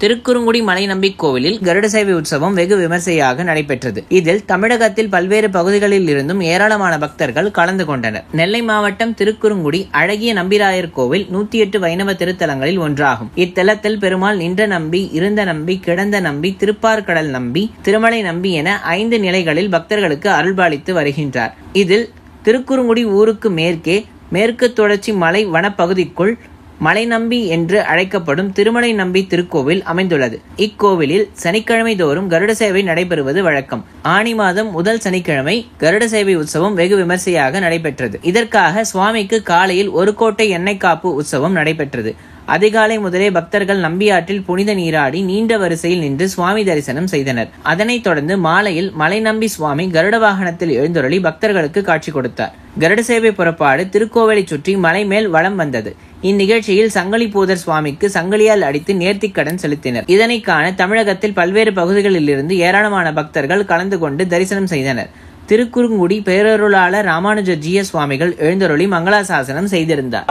திருக்குறுங்குடி மலைநம்பி கோவிலில் கருட சேவை உற்சவம் வெகு விமர்சையாக நடைபெற்றது. இதில் தமிழகத்தில் பல்வேறு பகுதிகளில் இருந்தும் ஏராளமான பக்தர்கள் கலந்து கொண்டனர். நெல்லை மாவட்டம் திருக்குறுங்குடி அழகிய நம்பிராயர் கோவில் 108 வைணவ திருத்தலங்களில் ஒன்றாகும். இத்தலத்தில் பெருமாள் நின்ற நம்பி, இருந்த நம்பி, கிடந்த நம்பி, திருப்பார்கடல் நம்பி, திருமலை நம்பி என 5 நிலைகளில் பக்தர்களுக்கு அருள்பாலித்து வருகின்றார். இதில் திருக்குறுங்குடி ஊருக்கு மேற்கு தொடர்ச்சி மலை வனப்பகுதிக்குள் மலைநம்பி என்று அழைக்கப்படும் திருமலை நம்பி திருக்கோவில் அமைந்துள்ளது. இக்கோவிலில் சனிக்கிழமை தோறும் கருட சேவை நடைபெறுவது வழக்கம். ஆனி மாதம் முதல் சனிக்கிழமை கருட சேவை உற்சவம் வெகு விமர்சையாக நடைபெற்றது. இதற்காக சுவாமிக்கு காலையில் ஒரு கோட்டை எண்ணெய் காப்பு உற்சவம் நடைபெற்றது. அதிகாலை முதலே பக்தர்கள் நம்பியாற்றில் புனித நீராடி நீண்ட வரிசையில் நின்று சுவாமி தரிசனம் செய்தனர். அதனைத் தொடர்ந்து மாலையில் மலைநம்பி சுவாமி கருட வாகனத்தில் எழுந்தருளி பக்தர்களுக்கு காட்சி கொடுத்தார். கருட சேவை புறப்பாடு திருக்கோவிலை சுற்றி மலை மேல் வலம் வந்தது. இந்நிகழ்ச்சியில் சங்கிலி பூதர் சுவாமிக்கு சங்கிலியால் அடித்து நேர்த்திக்கடன் செலுத்தினர். இதனை காண தமிழகத்தில் பல்வேறு பகுதிகளில் இருந்து ஏராளமான பக்தர்கள் கலந்து கொண்டு தரிசனம் செய்தனர். திருக்குறுங்குடி பேரருளாளர் ராமானுஜ ஜீய சுவாமிகள் எழுந்தருளி மங்களாசாசனம் செய்திருந்தார்.